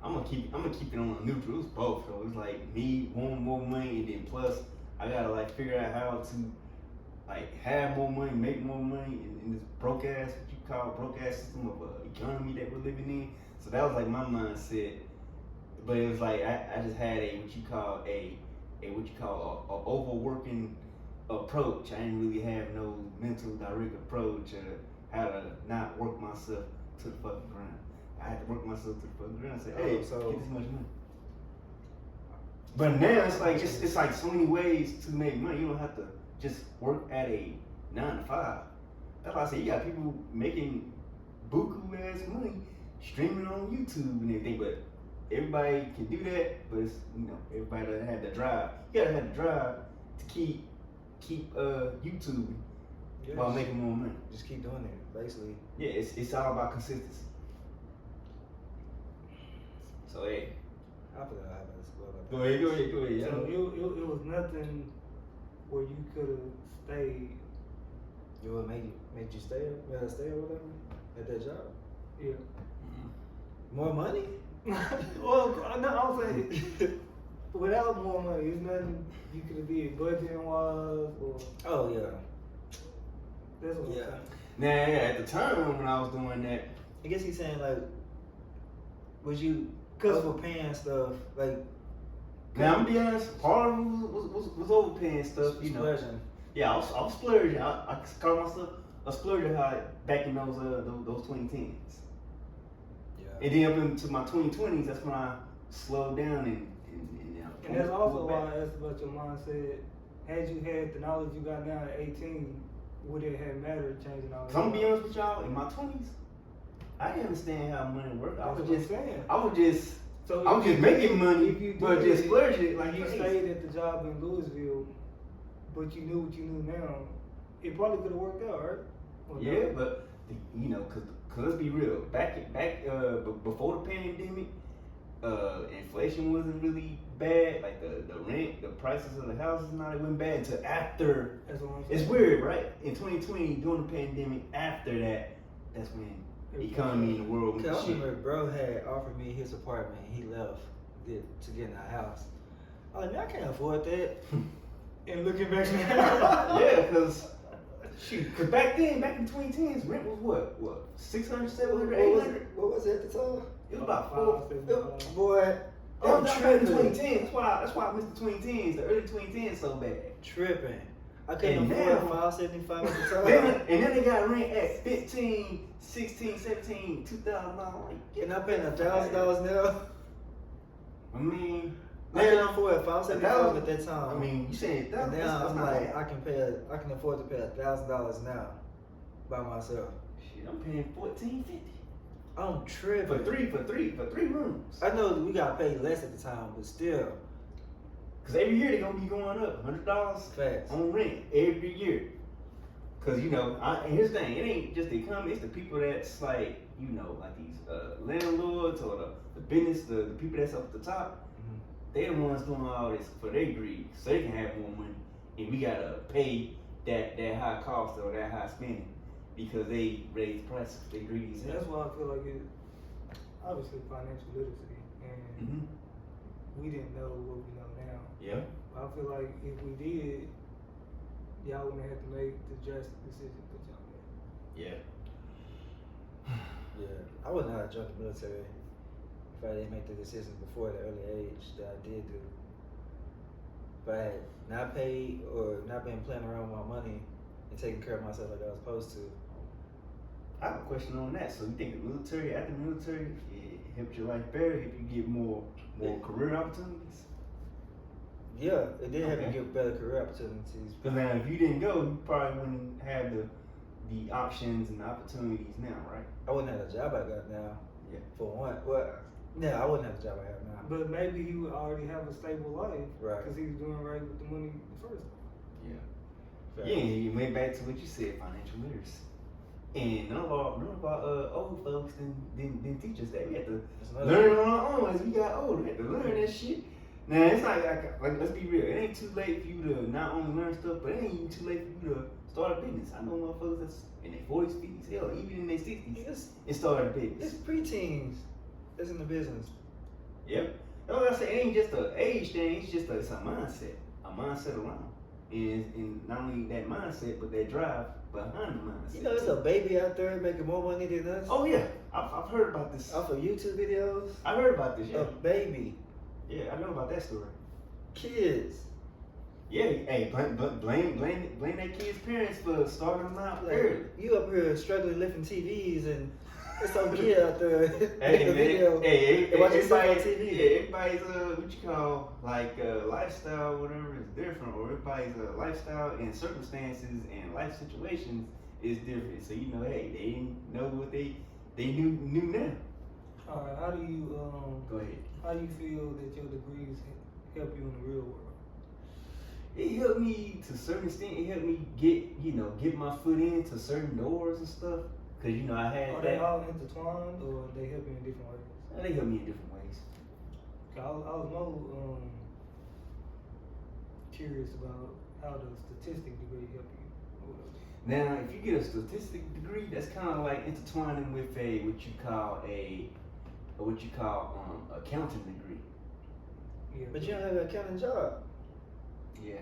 I'm gonna keep it on a neutral. It was both though. It's like me wanting more money, and then plus I gotta like figure out how to like have more money, make more money in this broke ass, what you call broke ass system of economy that we're living in. So that was like my mindset. But it was like I just had a overworking approach. I didn't really have no mental direct approach how to not work myself to the fucking ground. I had to work myself to the fucking ground and say, hey, get this much money. But now it's like it's like so many ways to make money. You don't have to just work at a 9 to 5. That's why I say you got people making buku ass money streaming on YouTube and everything, but everybody can do that, but it's everybody doesn't have the drive. You gotta have the drive to keep YouTube while making more money. Just keep doing it, basically. Yeah, it's all about consistency. So hey, I forgot how to explore about that. Go ahead. So Yeah. it was nothing where you could have stayed. It would make you stay or whatever at that job. Yeah. More money? Well, no, I'm saying without more money, it's nothing you could have did budgeting wise or Oh yeah. that's what Yeah. I'm saying. Now, at the time when I was doing that, I guess he's saying like, was you 'Cause- overpaying stuff like? now I'm gonna be honest, part of it was overpaying stuff, you know. Splurging. Yeah, I was splurging. I call myself a splurger back in those 2010s. Yeah. And then up into my 2020s, that's when I slowed down and And that's also pulled why back. I asked about your mindset. Had you had the knowledge you got now at 18, would it have mattered changing all Cause I'm gonna be honest with y'all, in my 20s, I didn't understand how money worked. I That's was what I'm just saying. I was just So making money, if you but did just it, splurging it like you crazy. stayed at the job in Louisville, but you knew what you knew now. It probably could have worked out, right? Or Yeah, no? but you know, cause let's be real. Before the pandemic, inflation wasn't really bad. Like the rent, the prices of the houses, and all that wasn't bad until after. That's what I'm saying. It's weird, right? In 2020, during the pandemic, after that, that's when the economy in the world went Cause I to shit. remember bro had offered me his apartment. He left to get in a house. I was like, man, I can't afford that. And looking back now, Yeah, cause shoot, cause back in 2010s, rent was what 600, 700, 800. What was it at the time? It was about Boy, Oh, I'm that's back in tripping. 2010. That's why I missed the 2010s, the early 2010s so bad. Tripping. I couldn't And afford now- 575 at the time. And then they got rent at 15, 16, 17, $2,000. Like, And I'm paying $1,000 now. I mean, I couldn't now, afford 575 at that time. I mean, you saying and now that's I'm not like, bad. I can afford to pay $1,000 now by myself. Shit, I'm paying $1,450 I'm tripping. for three rooms. I know we got paid less at the time, but still, Cause every year they gonna be going up $100 facts. on rent every year. Cause you know, and here's the thing, it ain't just the economy, it's the people that's like, you know, like these landlords or the business, the people that's up at the top. Mhm. They the ones doing all this for their greed, so they can have more money, and we gotta pay that high cost or that high spending because they raise prices. They greedy as that's hell. why I feel like it. Obviously, financial literacy, and Mm-hmm. we didn't know what we know now. Yeah. I feel like if we did, y'all wouldn't have to make the drastic decisions that y'all made. Yeah. Yeah, I wouldn't have joined the military if I didn't make the decisions before the early age that I did do. If I had not paid or not been playing around with my money and taking care of myself like I was supposed to. I have a question on that. So you think the military, after the military, it helped your life better, helped you get more career opportunities? Yeah, it did help me Okay. get better career opportunities. Because now if you didn't go, you probably wouldn't have the options and the opportunities now, right? I wouldn't have the job I got now. Yeah. For one, well, yeah, I wouldn't have the job I have now. But maybe he would already have a stable life Right. because he was doing right with the money the first time. Yeah. Facts. Yeah, you went back to what you said, financial literacy. And none of our old folks didn't teach us that. We had to That's another- learn on our own as we got older. We had to learn that shit. Now it's not like let's be real. It ain't too late for you to not only learn stuff, but it ain't even too late for you to start a business. I know motherfuckers that's in their 40s, 50s, hell, even in their 60s, and started a It's business. preteens that's in the business. Yep. That's what I say. It ain't just an age thing. It's just it's a mindset around. And not only that mindset, but that drive behind the mindset. You know, there's a baby out there making more money than us. Oh yeah, I've heard about this. Off of YouTube videos. I heard about this. Yeah, A baby. yeah, I know about that story. Kids. Yeah, hey, blame that kid's parents for starting them out Like, early. you up here struggling lifting TVs and there's some kid out there Hey making a man, video. hey, and watching stuff on everybody, TV. yeah, everybody's what you call like lifestyle, whatever is different, or everybody's lifestyle and circumstances and life situations is different. So you know, hey, they didn't know what they knew now. All right, how do you Go ahead. how do you feel that your degrees help you in the real world? It helped me to a certain extent. It helped me get my foot into certain doors and stuff. Cause you know I had Are that. they all intertwined or they help you in different ways? They help me in different ways. I was more curious about how the statistic degree help you. Or whatever. Now, if you get a statistic degree, that's kind of like intertwining with what you call accounting degree. Yeah, But you don't have an accounting job. Yeah,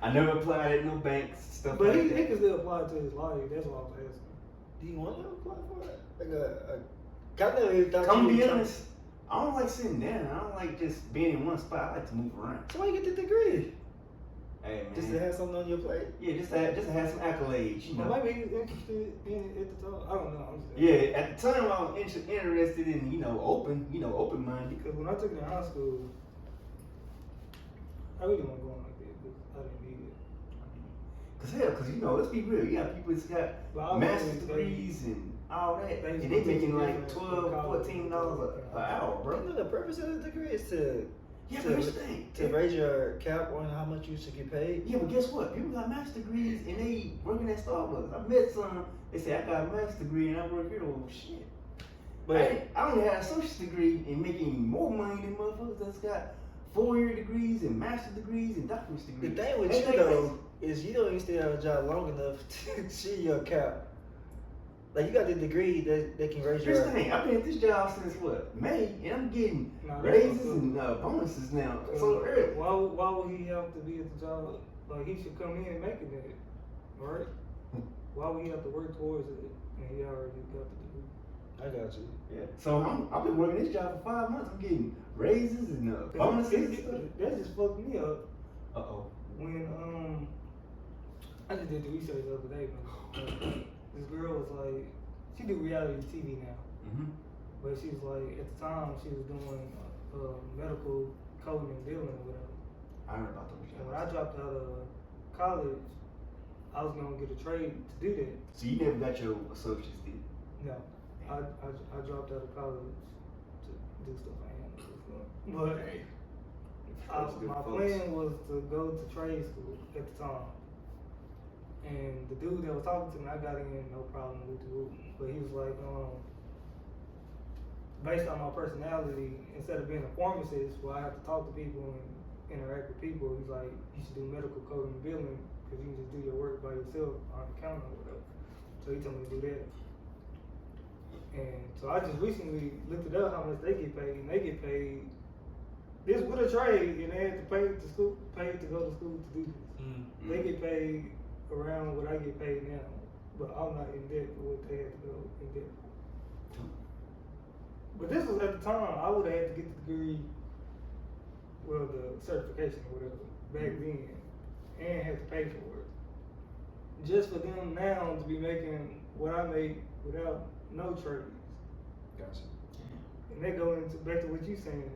I never applied at no banks stuff but like he that. can still apply to his life. That's what I was asking. Do you want to apply for it? I never even thought Come you be were honest, I don't like sitting down. I don't like just being in one spot. I like to move around. So why you get the degree? Hey man, Just to have something on your plate? yeah, just to have some accolades, you know. Well, maybe he's interested in it at the top. I don't know. I'm just Yeah, at the time I was interested in open minded. Because when I took it in high school, I really wasn't going like that because I didn't need it. Cause let's be real. You got people that's But I got master's always- degrees and all that, they and they making like teach $12, $14 an hour, You bro. know the purpose of the degree is to Yeah, to, but here's the thing. to raise your cap on how much you should get paid. Yeah, but guess what? People got master's degrees and they working at Starbucks. I met some. They say I got a master's degree and I work here. Oh shit! But I only had an associate's degree and making more money than motherfuckers that's got 4-year degrees and master's degrees and doctorate the degrees. thing with Ain't you that though is you don't even stay at a job long enough to see your cap. Like you got the degree that can raise Here's your. the thing. I've been at this job since what, May, and I'm getting Nah, raises that's and bonuses now. So early. Why would he have to be at the job? Like he should come in and make it, right? Why would he have to work towards it? And he already got the degree. I got you. Yeah. So I've been working this job for 5 months. I'm getting raises and bonuses. That just fucked me up Uh-oh. when I just did the research the other day, man. This girl was like, she do reality TV now, Mm-hmm. but she was like, at the time she was doing medical coding and billing or whatever. I heard about those And when I jobs. dropped out of college, I was gonna get a trade to do that. So you never got your associates, did you? No, I dropped out of college to do stuff I ain't doing. But my plan was to go to trade school at the time. And the dude that was talking to me, I got in no problem with the group. But he was like, based on my personality, instead of being a pharmacist where I have to talk to people and interact with people, he's like, you should do medical coding and billing because you can just do your work by yourself on the counter or whatever. So he told me to do that. And so I just recently looked it up how much they get paid, and they get paid this with a trade, and they had to pay to go to school to do this. Mm-hmm. They get paid around what I get paid now, but I'm not in debt for what they had to go in debt for. But this was at the time I would have had to get the degree, well, the certification or whatever, back then, and had to pay for it. Just for them now to be making what I make without no trades. Gotcha. And that goes into back to what you saying.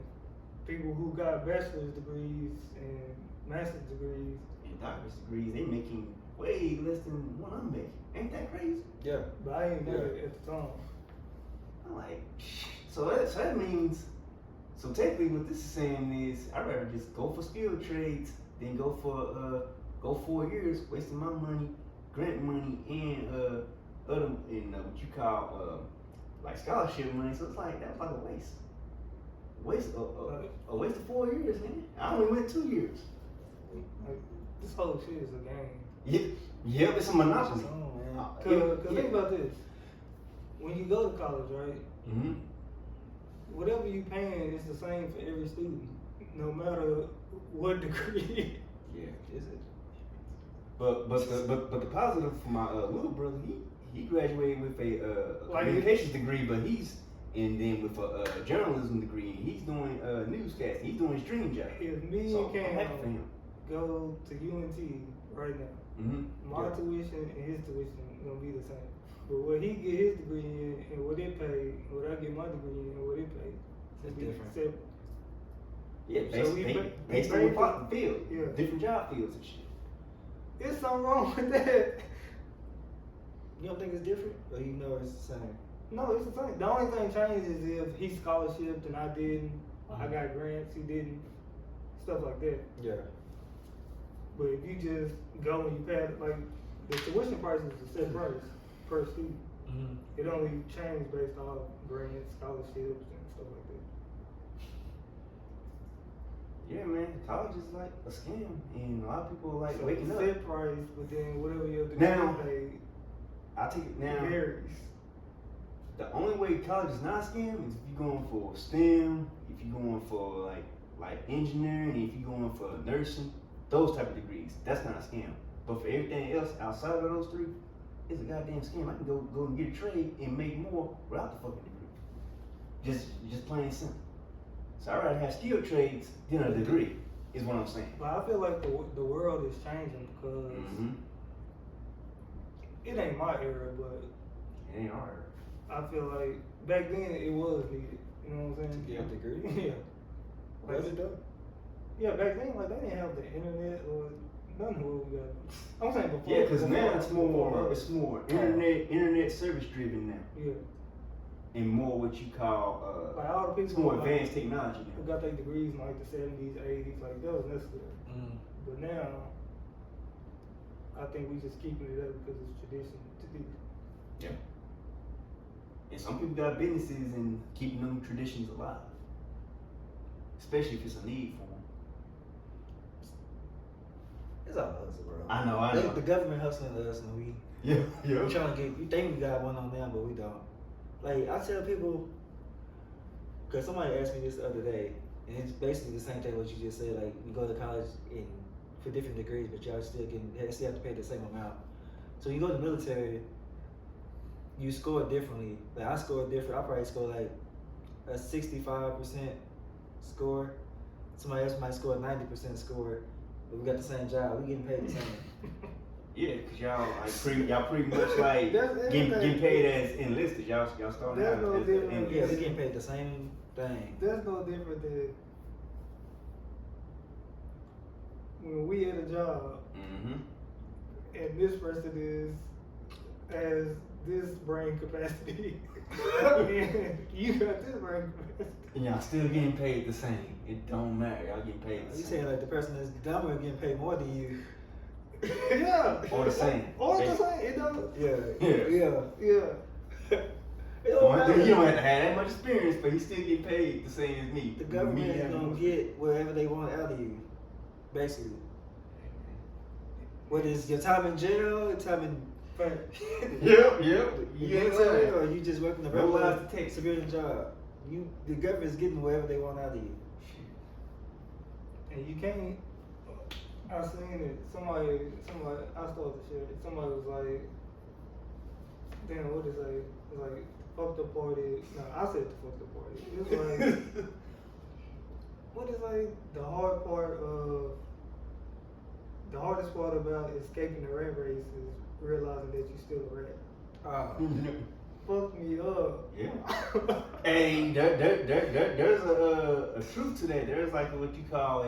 People who got bachelor's degrees and master's degrees. And doctor's degrees, they making way less than what I'm making. Ain't that crazy? Yeah. But I ain't know it at the time. I'm like, so that means, so technically what this is saying is I'd rather just go for skilled trades than go for 4 years, wasting my money, grant money, and other what you call like scholarship money. So it's like that was like a waste. A waste of 4 years, man. I only went 2 years. Like, this whole shit is a game. Yep, it's a monopoly. Oh, man. Cause think about this. When you go to college, right? Mm-hmm. Whatever you paying is the same for every student, no matter what degree. Yeah. Is it? But the positive for my little brother, he graduated with a Like, communications degree, but and then with a journalism degree, he's doing newscasting. He's doing stream job. If me So and I'm Cam happy for him. go to UNT right now, Mm-hmm. my tuition and his tuition gonna be the same. But what he get his degree in and what it pay, and what I get my degree in and what it pay, It's be different. separate. Yeah, So we based on break the field, Yeah. different job fields and shit. There's something wrong with that. You don't think it's different? Or you know it's the same? No, it's the same. The only thing changes is if he scholarshiped and I didn't, I got grants, he didn't, stuff like that. Yeah. But if you just go and you pay, like, the tuition price is a set price per student. Mm-hmm. It only changes based off grants, scholarships, and stuff like that. Yeah, man, college is like a scam, and a lot of people are like So waking up. set price, but then whatever your degree Now- paid I take it now. varies. The only way college is not a scam is if you're going for STEM, if you're going for like engineering, if you're going for nursing, those type of degrees. That's not a scam. But for everything else outside of those three, it's a goddamn scam. I can go and get a trade and make more without the fucking degree. Just plain and simple. So I'd rather have skilled trades than a degree, is what I'm saying. But I feel like the world is changing because Mm-hmm. it ain't my era, but It ain't hard. I feel like back then it was needed. You know what I'm saying? Get a degree? Yeah. Was it though? Yeah, back then like they didn't have the internet or none of what we got. I'm saying before. Yeah, because now before it's more internet service driven now, Yeah. and more what you call Like all the it's people more like, advanced technology who now. got their degrees in like the 70s, 80s, like that was necessary. Mm. But now, I think we just keeping it up because it's tradition to do. Yeah. And some people got businesses and keeping them traditions alive, especially if it's a need for them. It's all hustle, bro. I know. The government hustling us, and we Yeah, we trying to get. We think we got one on them, but we don't. Like I tell people, cause somebody asked me this the other day, and it's basically the same thing what you just said. Like you go to college in for different degrees, but y'all still still have to pay the same amount. So you go to the military, you score differently. Like I scored different. I probably score like a 65% score. Somebody else might score a 90% score, but we got the same job. We getting paid the same. Yeah, cause y'all pretty much like That's getting everything. paid as enlisted. Y'all starting That's out no as different. enlisted. Yeah, we getting paid the same thing. That's no different than when we at a job Mm-hmm. and this person is as this brain capacity and you got this brain capacity. And y'all still getting paid the same. It don't matter. Y'all getting paid the You same. saying like the person that's dumber getting paid more than you? Yeah. Or the same. Or the same. It don't. Yeah, Yeah. Yeah. It don't matter. You don't have to have that much experience, but he still get paid the same as me. The government Me is having gonna more get whatever they want out of you, basically. Whether it's your time in jail, your time in Fact. Yep. the You ain't military, lying. or you just working a No regular lies to take. civilian job. The government is getting whatever they want out of you. And you can't. I seen it. Somebody. I stole the shit. Somebody was like, "Damn, what is it? It's like fuck the party." No, I said the fuck the party. It was like, what is like the hard part of the hardest part about escaping the rat race is realizing that you still a rat. Fuck me up. Yeah. Hey, there's a truth to that. There's like what you call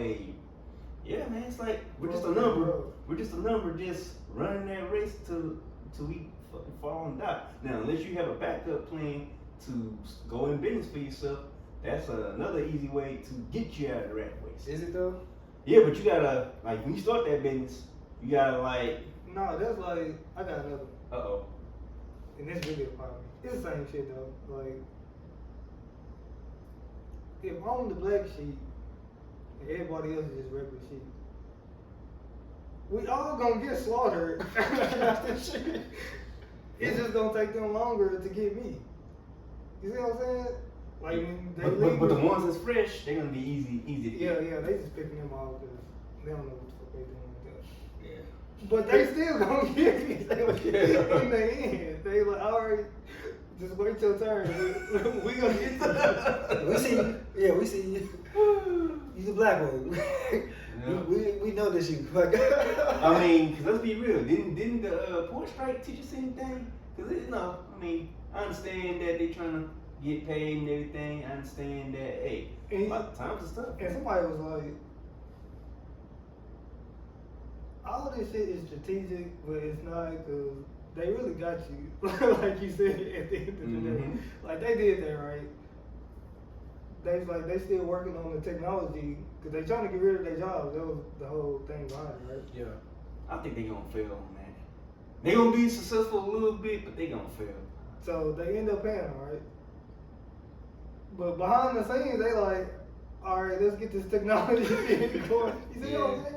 yeah, man. It's like we're just a number. We're just a number, just running that race till we fucking fall and die. Now, unless you have a backup plan to go in business for yourself, that's another easy way to get you out of the rat race. Is it though? Yeah, but you gotta like when you start that business, you gotta like. No, that's like I got another. Oh. And this really about me. It's the same shit though. Like, if I'm the black sheep and everybody else is just regular sheep, we all gonna get slaughtered. It's just gonna take them longer to get me. You see what I'm saying? Like when they But the leave me- ones that's fresh, they're gonna be easy to get. Yeah, they just picking them off because they don't know what the fuck they doing with that. Yeah. But they still gonna get me. Yeah. In the end, they like, all right, just wait your turn. We gonna get to We see you. Yeah, we see you. You the black one. Yeah. we know this you. Like, I mean, cause let's be real. Didn't the port strike teach us anything? Cause I mean, I understand that they trying to get paid and everything. I understand that. Hey, And- times is tough. And somebody was like, all of this shit is strategic, but it's not because they really got you. Like you said at the end of the day. Mhm. Like they did that, right? They still working on the technology because they trying to get rid of their jobs. That was the whole thing behind it, right? yeah. I think they gonna fail on that. They gonna be successful a little bit, but they gonna fail. So they end up paying them, right? But behind the scenes, they like, all right, let's get this technology going. You see what I'm saying?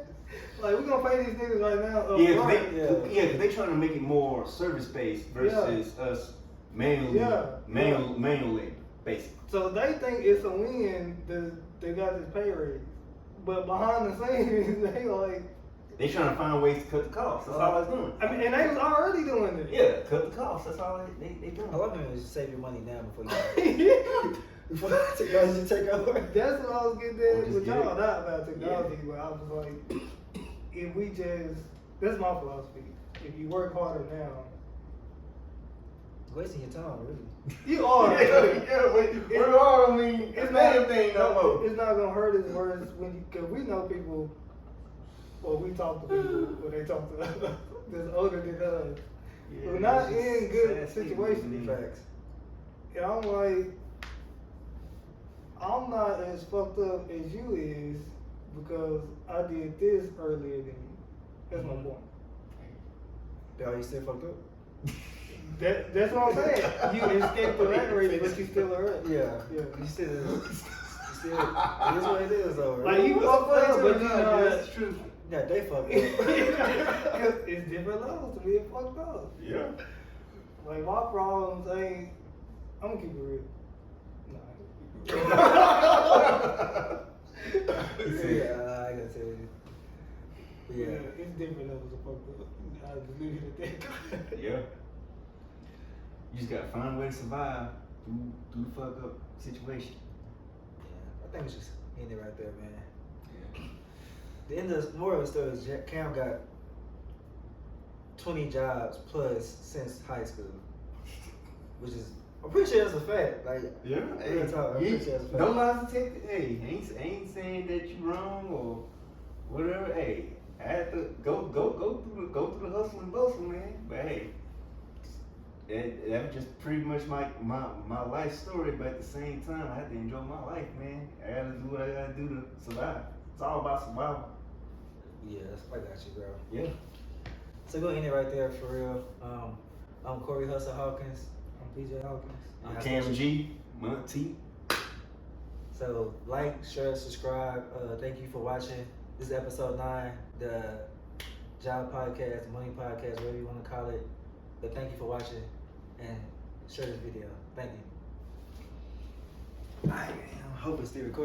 Like, we're gonna pay these niggas right now. Yeah, 'cause Right. cause they trying to make it more service based versus us manually, manually, basically. So they think it's a win that they got this pay raise, but behind the scenes, they like. They trying to find ways to cut the costs. That's all it's doing. I mean, and they was already doing it. Yeah, cut the costs. That's all they doing. I love it is save your money now before you before technology take over. That's what I was getting Or at just with get y'all, it. not about technology, but I was like, if we just, that's my philosophy. If you work harder now, Wasting your time, really. you are. We're all, I mean, It's not not, anything no more. it's not gonna hurt as worse when you, cause we know people, well, we talk to people when they talk to us that's older than us. Yeah, We're not it's just in good sad situations. Facts. And I'm like, I'm not as fucked up as you is because I did this earlier than you. That's my point. Are you still fucked up? That's what I'm saying. You escaped the rat race, but you still a rat. Yeah. Yeah. You still, it is what it is, though. Like, you fucked up, but you know, That's true. Yeah, they fucked up. it's different levels to being fucked up. Yeah. Like, my problems ain't, I'm gonna keep it real. Yeah, I gotta tell you. Yeah, Yeah. it's different levels of fucked up. I'll just leave it at that. Yeah. You just gotta find a way to survive through the fuck up situation. Yeah, I think it's just end it right there, man. Yeah. The end of the moral of the story is Cam got 20 jobs plus since high school, which is, I'm pretty sure that's a fact. Like, Yeah. real talk, I'm pretty sure that's a fact. No lies detected. Hey, ain't saying that you wrong or whatever. Hey, I had to go through the hustle and bustle, man. But hey, that was just pretty much my life story. But at the same time, I had to enjoy my life, man. I had to do what I gotta do to survive. It's all about survival. Yeah, I got you, bro. Yeah. So go end it right there for real. I'm Corey Hustle Hawkins. I'm PJ Hawkins. I'm Cam G, Monty. So like, share, subscribe. Thank you for watching. This is episode 9, the Job Podcast, Money Podcast, whatever you want to call it. But thank you for watching and share this video. Thank you. I hope it's still recording.